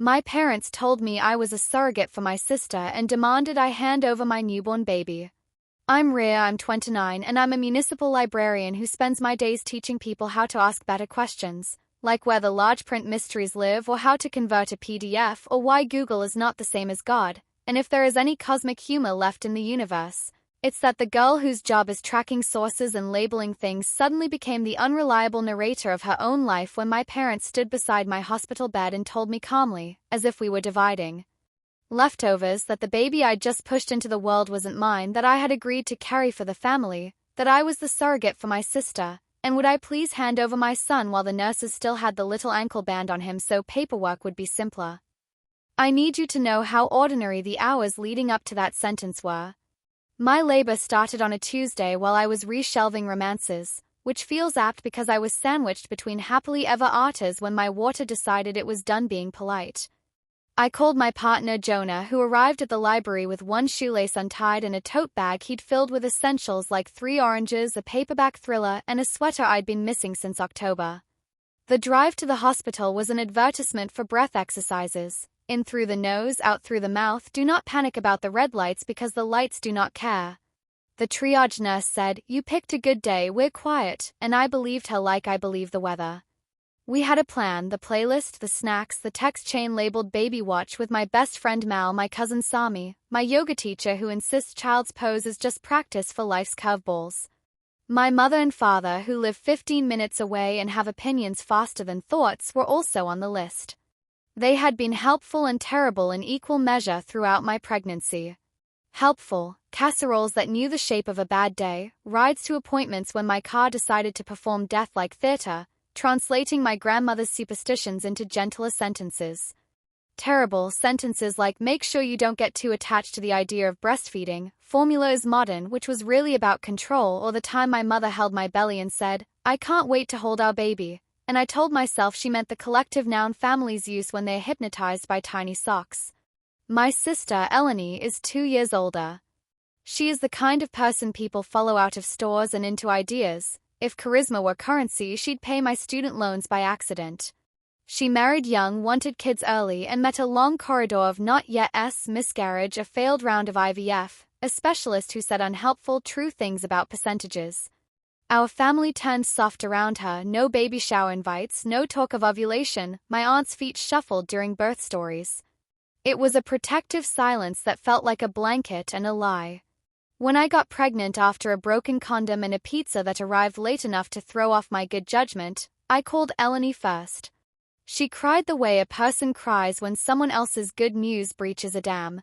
My parents told me I was a surrogate for my sister and demanded I hand over my newborn baby. I'm Rhea, I'm 29, and I'm a municipal librarian who spends my days teaching people how to ask better questions, like where the large print mysteries live or how to convert a PDF or why Google is not the same as God, and if there is any cosmic humor left in the universe. It's that the girl whose job is tracking sources and labeling things suddenly became the unreliable narrator of her own life when my parents stood beside my hospital bed and told me calmly, as if we were dividing leftovers, that the baby I'd just pushed into the world wasn't mine, that I had agreed to carry for the family, that I was the surrogate for my sister, and would I please hand over my son while the nurses still had the little ankle band on him so paperwork would be simpler. I need you to know how ordinary the hours leading up to that sentence were. My labor started on a Tuesday while I was reshelving romances, which feels apt because I was sandwiched between happily ever afters when my water decided it was done being polite. I called my partner Jonah, who arrived at the library with one shoelace untied and a tote bag he'd filled with essentials like 3 oranges, a paperback thriller, and a sweater I'd been missing since October. The drive to the hospital was an advertisement for breath exercises. In through the nose, out through the mouth, do not panic about the red lights because the lights do not care. The triage nurse said, "You picked a good day, we're quiet," and I believed her like I believe the weather. We had a plan, the playlist, the snacks, the text chain labeled Baby Watch with my best friend Mal, my cousin Sami, my yoga teacher who insists child's pose is just practice for life's curveballs. My mother and father, who live 15 minutes away and have opinions faster than thoughts, were also on the list. They had been helpful and terrible in equal measure throughout my pregnancy. Helpful, casseroles that knew the shape of a bad day, rides to appointments when my car decided to perform death-like theater, translating my grandmother's superstitions into gentler sentences. Terrible sentences like "make sure you don't get too attached to the idea of breastfeeding," "formula is modern," which was really about control, or the time my mother held my belly and said, "I can't wait to hold our baby," and I told myself she meant the collective noun families use when they're hypnotized by tiny socks. My sister, Eleni, is 2 years older. She is the kind of person people follow out of stores and into ideas. If charisma were currency, she'd pay my student loans by accident. She married young, wanted kids early, and met a long corridor of not yet-s miscarriage, a failed round of IVF, a specialist who said unhelpful, true things about percentages. Our family turned soft around her, no baby shower invites, no talk of ovulation, my aunt's feet shuffled during birth stories. It was a protective silence that felt like a blanket and a lie. When I got pregnant after a broken condom and a pizza that arrived late enough to throw off my good judgment, I called Eleni first. She cried the way a person cries when someone else's good news breaches a dam.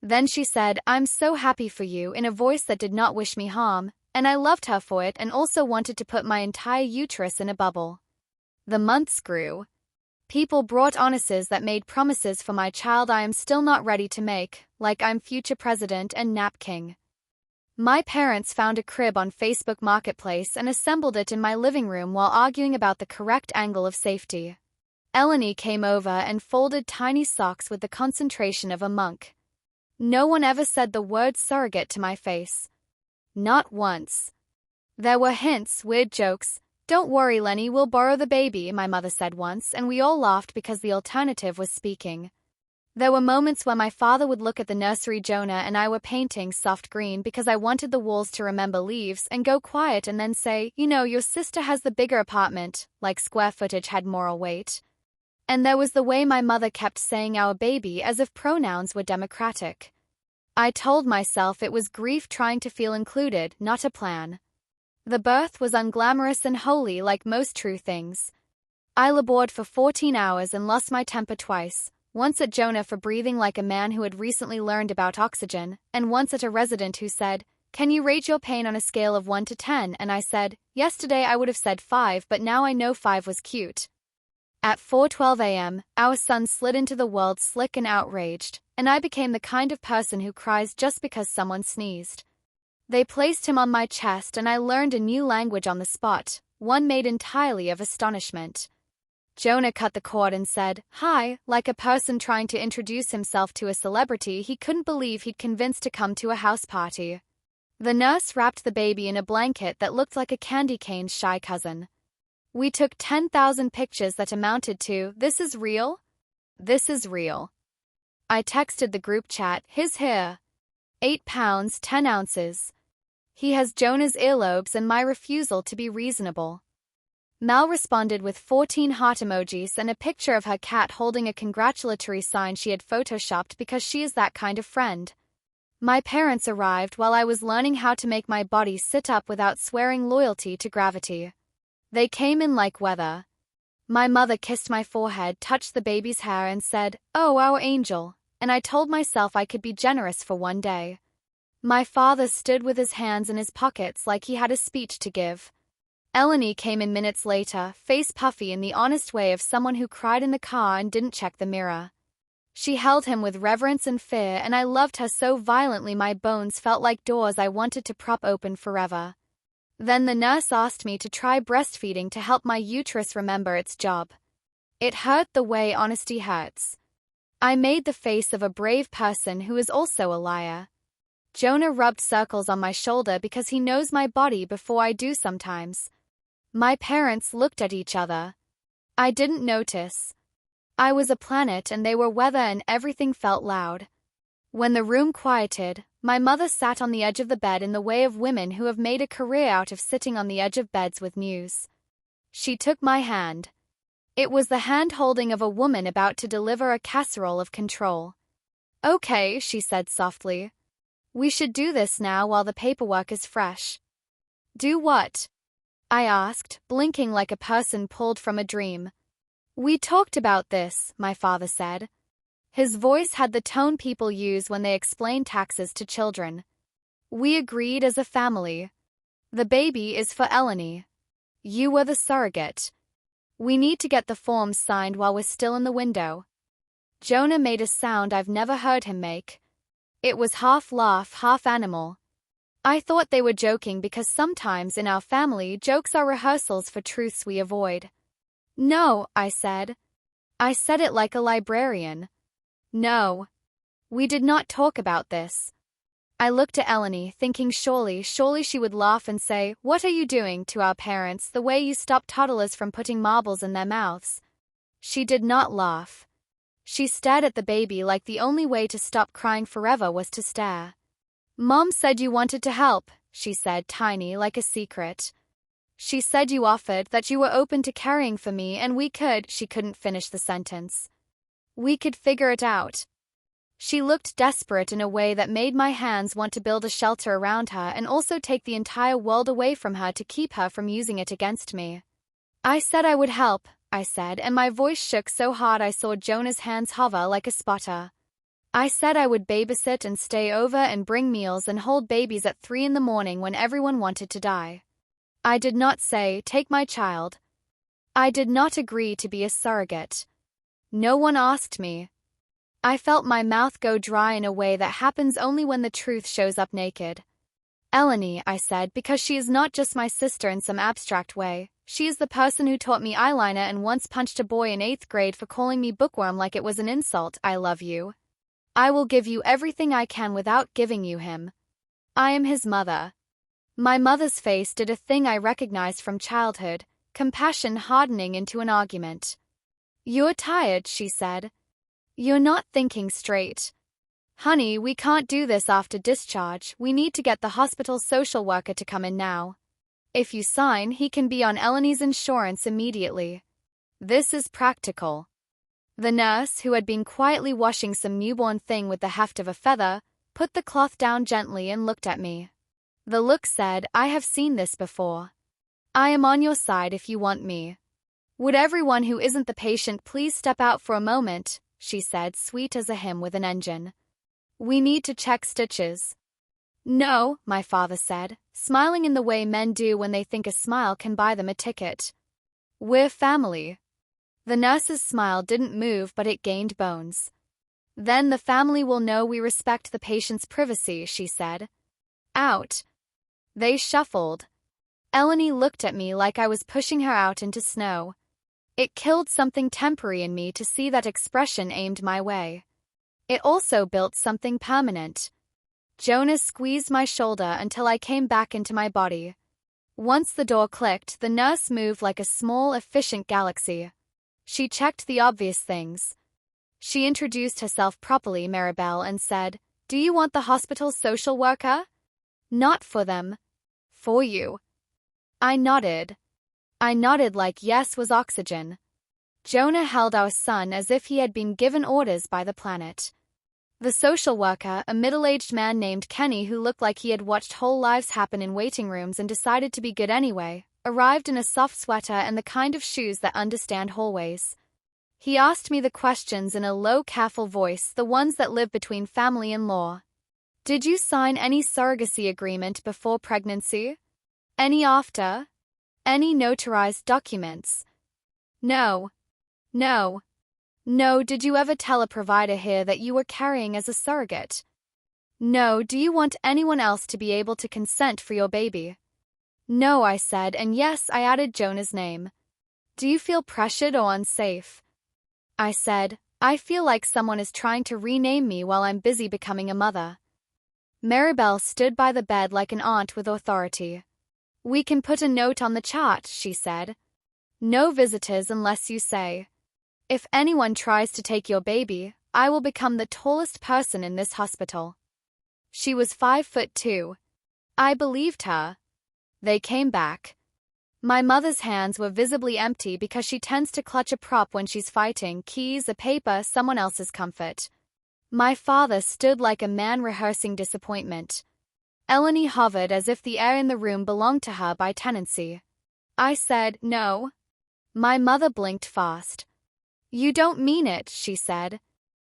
Then she said, "I'm so happy for you," in a voice that did not wish me harm, and I loved her for it and also wanted to put my entire uterus in a bubble. The months grew. People brought honesters that made promises for my child I am still not ready to make, like I'm future president and nap king. My parents found a crib on Facebook Marketplace and assembled it in my living room while arguing about the correct angle of safety. Eleni came over and folded tiny socks with the concentration of a monk. No one ever said the word surrogate to my face. Not once. There were hints, weird jokes. "Don't worry, Lenny, we'll borrow the baby," my mother said once, and we all laughed because the alternative was speaking. There were moments where my father would look at the nursery Jonah and I were painting soft green because I wanted the walls to remember leaves and go quiet and then say, "You know, your sister has the bigger apartment," like square footage had moral weight. And there was the way my mother kept saying our baby as if pronouns were democratic. I told myself it was grief trying to feel included, not a plan. The birth was unglamorous and holy like most true things. I labored for 14 hours and lost my temper twice. Once at Jonah for breathing like a man who had recently learned about oxygen, and once at a resident who said, "Can you rate your pain on a scale of 1 to 10? And I said, "Yesterday I would have said 5, but now I know 5 was cute." At 4:12 a.m., our son slid into the world slick and outraged, and I became the kind of person who cries just because someone sneezed. They placed him on my chest and I learned a new language on the spot, one made entirely of astonishment. Jonah cut the cord and said, "Hi," like a person trying to introduce himself to a celebrity he couldn't believe he'd convinced to come to a house party. The nurse wrapped the baby in a blanket that looked like a candy cane's shy cousin. We took 10,000 pictures that amounted to, "This is real?" This is real. I texted the group chat, his here. 8 pounds 10 ounces. He has Jonah's earlobes and my refusal to be reasonable. Mel responded with 14 heart emojis and a picture of her cat holding a congratulatory sign she had photoshopped because she is that kind of friend. My parents arrived while I was learning how to make my body sit up without swearing loyalty to gravity. They came in like weather. My mother kissed my forehead, touched the baby's hair and said, "Oh, our angel," and I told myself I could be generous for one day. My father stood with his hands in his pockets like he had a speech to give. Eleni came in minutes later, face puffy in the honest way of someone who cried in the car and didn't check the mirror. She held him with reverence and fear, and I loved her so violently my bones felt like doors I wanted to prop open forever. Then the nurse asked me to try breastfeeding to help my uterus remember its job. It hurt the way honesty hurts. I made the face of a brave person who is also a liar. Jonah rubbed circles on my shoulder because he knows my body before I do sometimes. My parents looked at each other. I didn't notice. I was a planet and they were weather and everything felt loud. When the room quieted, my mother sat on the edge of the bed in the way of women who have made a career out of sitting on the edge of beds with news. She took my hand. It was the hand-holding of a woman about to deliver a casserole of control. "Okay," she said softly. "We should do this now while the paperwork is fresh." "Do what?" I asked, blinking like a person pulled from a dream. "We talked about this," my father said. His voice had the tone people use when they explain taxes to children. "We agreed as a family. The baby is for Eleni. You were the surrogate. We need to get the forms signed while we're still in the window." Jonah made a sound I've never heard him make. It was half laugh, half animal. I thought they were joking because sometimes in our family jokes are rehearsals for truths we avoid. "No," I said. I said it like a librarian. "No. We did not talk about this." I looked at Eleni, thinking surely she would laugh and say, "What are you doing?" to our parents, the way you stop toddlers from putting marbles in their mouths. She did not laugh. She stared at the baby like the only way to stop crying forever was to stare. "Mom said you wanted to help," she said, tiny, like a secret. "She said you offered, that you were open to caring for me and we could," she couldn't finish the sentence. "We could figure it out." She looked desperate in a way that made my hands want to build a shelter around her and also take the entire world away from her to keep her from using it against me. "I said I would help," I said, and my voice shook so hard I saw Jonah's hands hover like a spotter. "I said I would babysit and stay over and bring meals and hold babies at 3 in the morning when everyone wanted to die. I did not say, 'Take my child.' I did not agree to be a surrogate. No one asked me." I felt my mouth go dry in a way that happens only when the truth shows up naked. "Eleni," I said, "because she is not just my sister in some abstract way. She is the person who taught me eyeliner and once punched a boy in 8th grade for calling me bookworm like it was an insult. I love you. I will give you everything I can without giving you him. I am his mother." My mother's face did a thing I recognized from childhood, compassion hardening into an argument. "You're tired," she said. "You're not thinking straight. Honey, we can't do this after discharge. We need to get the hospital social worker to come in now. If you sign, he can be on Eleni's insurance immediately. This is practical." The nurse, who had been quietly washing some newborn thing with the heft of a feather, put the cloth down gently and looked at me. The look said, "I have seen this before. I am on your side if you want me." "Would everyone who isn't the patient please step out for a moment?" she said, sweet as a hymn with an engine. "We need to check stitches." "No," my father said, smiling in the way men do when they think a smile can buy them a ticket. "We're family." The nurse's smile didn't move, but it gained bones. "Then the family will know we respect the patient's privacy," she said. "Out." They shuffled. Eleni looked at me like I was pushing her out into snow. It killed something temporary in me to see that expression aimed my way. It also built something permanent. Jonah squeezed my shoulder until I came back into my body. Once the door clicked, the nurse moved like a small, efficient galaxy. She checked the obvious things. She introduced herself properly, Maribel, and said, "Do you want the hospital's social worker?" "Not for them. For you." I nodded. I nodded like yes was oxygen. Jonah held our son as if he had been given orders by the planet. The social worker, a middle-aged man named Kenny who looked like he had watched whole lives happen in waiting rooms and decided to be good anyway, arrived in a soft sweater and the kind of shoes that understand hallways. He asked me the questions in a low, careful voice, the ones that live between family and law. "Did you sign any surrogacy agreement before pregnancy? Any after? Any notarized documents?" "No. No. No. Did you ever tell a provider here that you were carrying as a surrogate?" "No. Do you want anyone else to be able to consent for your baby?" "No," I said, and yes, I added Jonah's name. "Do you feel pressured or unsafe?" I said, "I feel like someone is trying to rename me while I'm busy becoming a mother." Maribel stood by the bed like an aunt with authority. "We can put a note on the chart," she said. "No visitors unless you say. If anyone tries to take your baby, I will become the tallest person in this hospital." She was 5'2". I believed her. They came back. My mother's hands were visibly empty because she tends to clutch a prop when she's fighting, keys, a paper, someone else's comfort. My father stood like a man rehearsing disappointment. Eleni hovered as if the air in the room belonged to her by tenancy. I said, "No." My mother blinked fast. "You don't mean it," she said.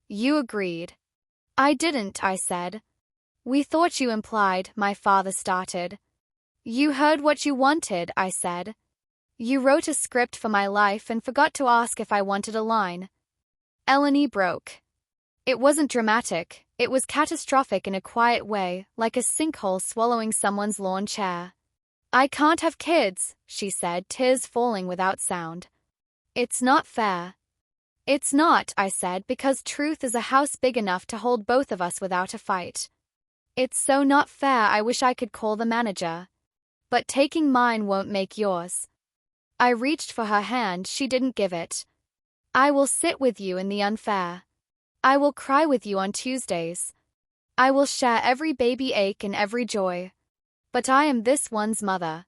"You agreed." "I didn't," I said. "We thought you implied," my father started. "You heard what you wanted," I said. "You wrote a script for my life and forgot to ask if I wanted a line." Eleni broke. It wasn't dramatic, it was catastrophic in a quiet way, like a sinkhole swallowing someone's lawn chair. "I can't have kids," she said, tears falling without sound. "It's not fair." "It's not," I said, "because truth is a house big enough to hold both of us without a fight. It's so not fair I wish I could call the manager. But taking mine won't make yours." I reached for her hand, she didn't give it. "I will sit with you in the unfair. I will cry with you on Tuesdays. I will share every baby ache and every joy. But I am this one's mother."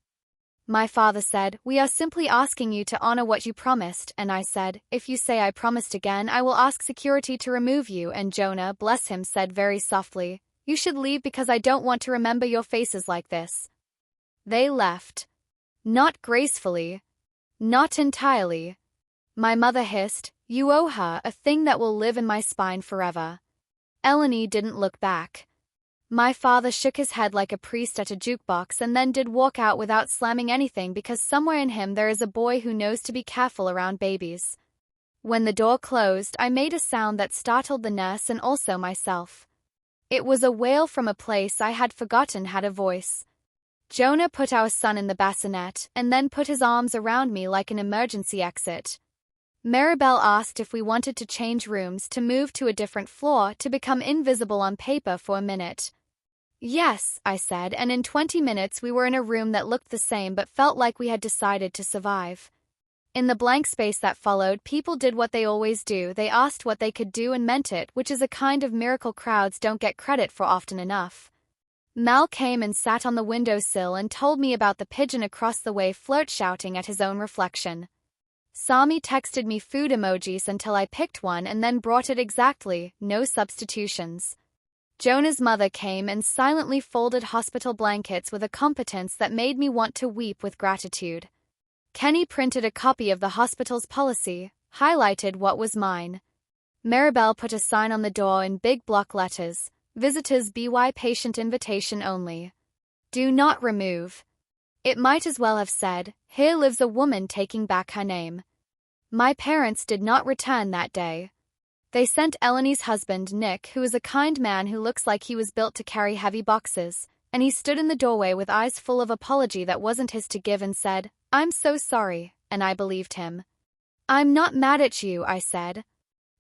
My father said, "We are simply asking you to honor what you promised," and I said, "If you say I promised again, I will ask security to remove you," and Jonah, bless him, said very softly, "You should leave because I don't want to remember your faces like this." They left. Not gracefully. Not entirely. My mother hissed, "You owe her," a thing that will live in my spine forever. Eleni didn't look back. My father shook his head like a priest at a jukebox and then did walk out without slamming anything because somewhere in him there is a boy who knows to be careful around babies. When the door closed, I made a sound that startled the nurse and also myself. It was a wail from a place I had forgotten had a voice. Jonah put our son in the bassinet and then put his arms around me like an emergency exit. Maribel asked if we wanted to change rooms, to move to a different floor, to become invisible on paper for a minute. "Yes," I said, and in 20 minutes we were in a room that looked the same but felt like we had decided to survive. In the blank space that followed, people did what they always do. They asked what they could do and meant it, which is a kind of miracle crowds don't get credit for often enough. Mal came and sat on the windowsill and told me about the pigeon across the way flirt-shouting at his own reflection. Sami texted me food emojis until I picked one and then brought it exactly, no substitutions. Jonah's mother came and silently folded hospital blankets with a competence that made me want to weep with gratitude. Kenny printed a copy of the hospital's policy, highlighted what was mine. Maribel put a sign on the door in big block letters, "Visitors BY patient invitation only. Do not remove." It might as well have said, "Here lives a woman taking back her name." My parents did not return that day. They sent Eleni's husband, Nick, who is a kind man who looks like he was built to carry heavy boxes, and he stood in the doorway with eyes full of apology that wasn't his to give and said, "I'm so sorry," and I believed him. "I'm not mad at you," I said.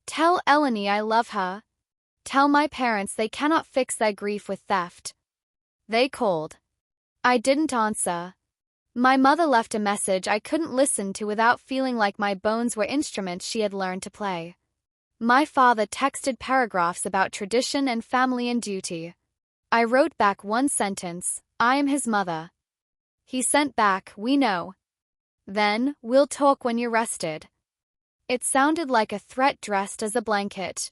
"Tell Eleni I love her. Tell my parents they cannot fix their grief with theft." They called. I didn't answer. My mother left a message I couldn't listen to without feeling like my bones were instruments she had learned to play. My father texted paragraphs about tradition and family and duty. I wrote back one sentence, I am his mother. He sent back, we know. Then, we'll talk when you're rested. It sounded like a threat dressed as a blanket.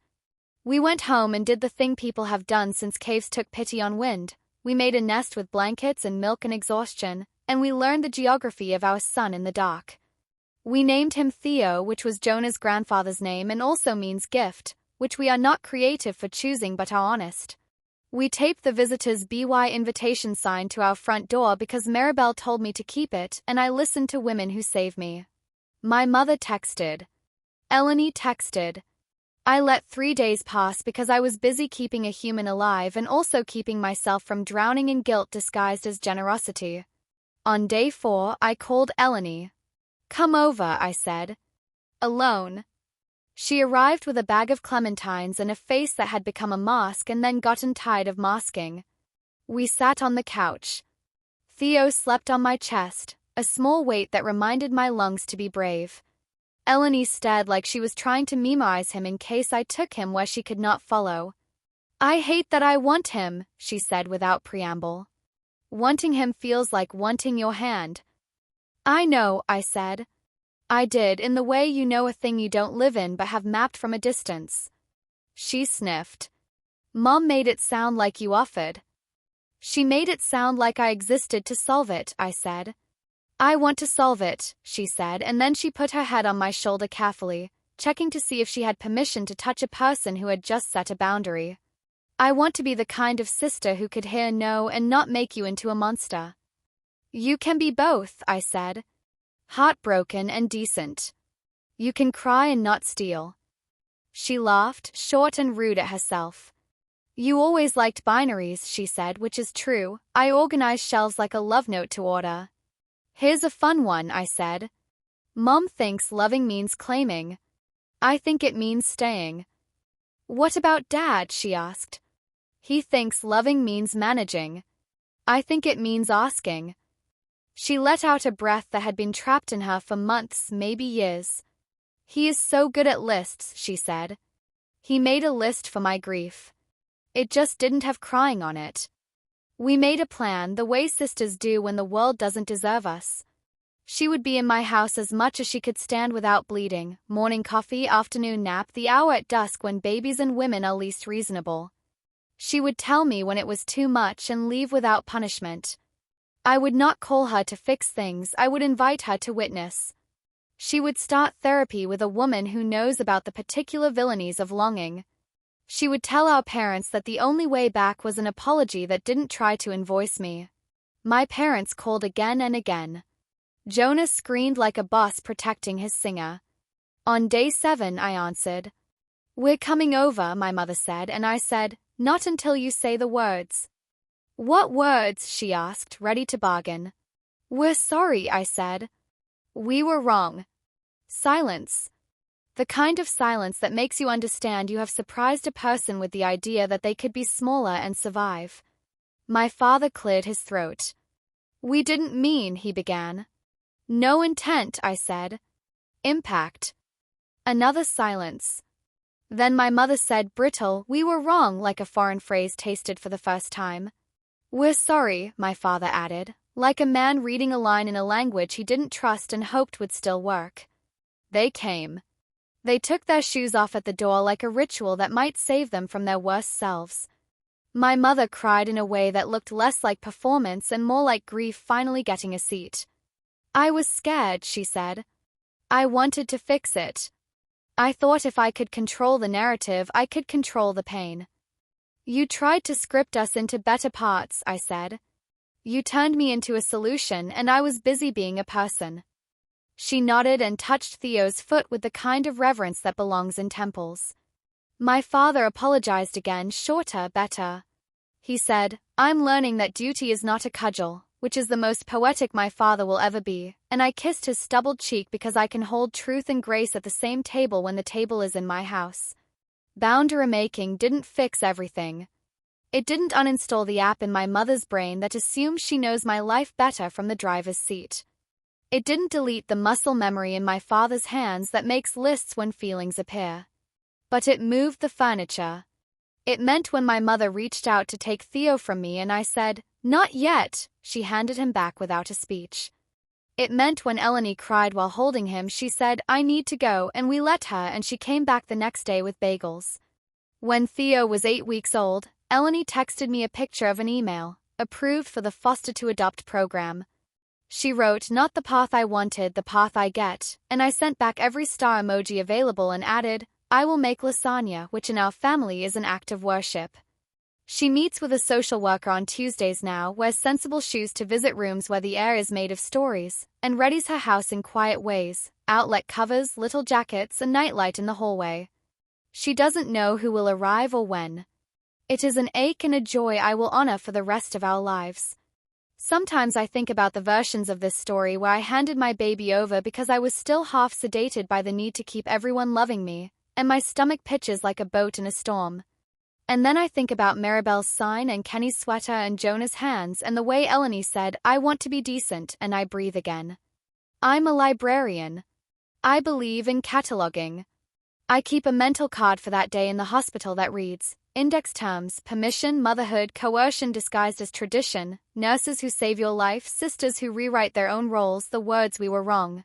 We went home and did the thing people have done since caves took pity on wind. We made a nest with blankets and milk and exhaustion, and we learned the geography of our son in the dark. We named him Theo, which was Jonah's grandfather's name and also means gift, which we are not creative for choosing but are honest. We taped the visitor's BY invitation sign to our front door because Maribel told me to keep it, and I listened to women who saved me. My mother texted. Eleni texted. I let 3 days pass because I was busy keeping a human alive and also keeping myself from drowning in guilt disguised as generosity. On day 4, I called Eleni. Come over, I said. Alone. She arrived with a bag of clementines and a face that had become a mask and then gotten tired of masking. We sat on the couch. Theo slept on my chest, a small weight that reminded my lungs to be brave. Eleni stared like she was trying to memorize him in case I took him where she could not follow. I hate that I want him, she said without preamble. Wanting him feels like wanting your hand. I know, I said. I did, in the way you know a thing you don't live in but have mapped from a distance. She sniffed. Mom made it sound like you offered. She made it sound like I existed to solve it, I said. I want to solve it, she said, and then she put her head on my shoulder carefully, checking to see if she had permission to touch a person who had just set a boundary. I want to be the kind of sister who could hear no and not make you into a monster. You can be both, I said. Heartbroken and decent. You can cry and not steal. She laughed, short and rude at herself. You always liked binaries, she said, which is true. I organize shelves like a love note to order. Here's a fun one, I said. Mom thinks loving means claiming. I think it means staying. What about Dad, she asked. He thinks loving means managing. I think it means asking. She let out a breath that had been trapped in her for months, maybe years. He is so good at lists, she said. He made a list for my grief. It just didn't have crying on it. We made a plan, the way sisters do when the world doesn't deserve us. She would be in my house as much as she could stand without bleeding, morning coffee, afternoon nap, the hour at dusk when babies and women are least reasonable. She would tell me when it was too much and leave without punishment. I would not call her to fix things, I would invite her to witness. She would start therapy with a woman who knows about the particular villainies of longing. She would tell our parents that the only way back was an apology that didn't try to invoice me. My parents called again and again. Jonah screamed like a boss protecting his singer. On day 7, I answered. We're coming over, my mother said, and I said, not until you say the words. What words? She asked, ready to bargain. We're sorry, I said. We were wrong. Silence. The kind of silence that makes you understand you have surprised a person with the idea that they could be smaller and survive. My father cleared his throat. We didn't mean, he began. No intent, I said. Impact. Another silence. Then my mother said, brittle, we were wrong, like a foreign phrase tasted for the first time. We're sorry, my father added, like a man reading a line in a language he didn't trust and hoped would still work. They came. They took their shoes off at the door like a ritual that might save them from their worst selves. My mother cried in a way that looked less like performance and more like grief finally getting a seat. I was scared, she said. I wanted to fix it. I thought if I could control the narrative, I could control the pain. You tried to script us into better parts, I said. You turned me into a solution, and I was busy being a person. She nodded and touched Theo's foot with the kind of reverence that belongs in temples. My father apologized again, shorter, better. He said, I'm learning that duty is not a cudgel, which is the most poetic my father will ever be, and I kissed his stubbled cheek because I can hold truth and grace at the same table when the table is in my house. Boundary making didn't fix everything. It didn't uninstall the app in my mother's brain that assumes she knows my life better from the driver's seat. It didn't delete the muscle memory in my father's hands that makes lists when feelings appear. But it moved the furniture. It meant when my mother reached out to take Theo from me and I said, "Not yet," she handed him back without a speech. It meant when Eleni cried while holding him, she said, "I need to go," and we let her, and she came back the next day with bagels. When Theo was 8 weeks old, Eleni texted me a picture of an email, approved for the foster to adopt program. She wrote, "Not the path I wanted, the path I get," and I sent back every star emoji available and added, "I will make lasagna, which in our family is an act of worship." She meets with a social worker on Tuesdays now, wears sensible shoes to visit rooms where the air is made of stories, and readies her house in quiet ways, outlet covers, little jackets, and nightlight in the hallway. She doesn't know who will arrive or when. It is an ache and a joy I will honor for the rest of our lives. Sometimes I think about the versions of this story where I handed my baby over because I was still half sedated by the need to keep everyone loving me, and my stomach pitches like a boat in a storm. And then I think about Maribel's sign and Kenny's sweater and Jonah's hands and the way Eleni said, "I want to be decent," and I breathe again. I'm a librarian. I believe in cataloging. I keep a mental card for that day in the hospital that reads, index terms, permission, motherhood, coercion disguised as tradition, nurses who save your life, sisters who rewrite their own roles, the words we were wrong.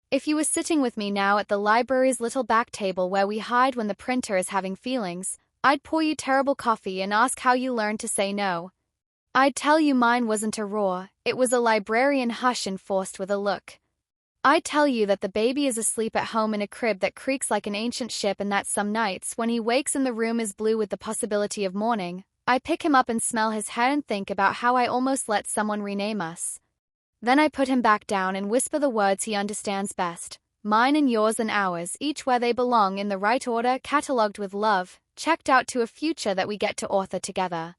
If you were sitting with me now at the library's little back table where we hide when the printer is having feelings, I'd pour you terrible coffee and ask how you learned to say no. I'd tell you mine wasn't a roar, it was a librarian hush enforced with a look. I'd tell you that the baby is asleep at home in a crib that creaks like an ancient ship and that some nights, when he wakes and the room is blue with the possibility of morning, I pick him up and smell his hair and think about how I almost let someone rename us. Then I put him back down and whisper the words he understands best, mine and yours and ours, each where they belong in the right order, catalogued with love, checked out to a future that we get to author together.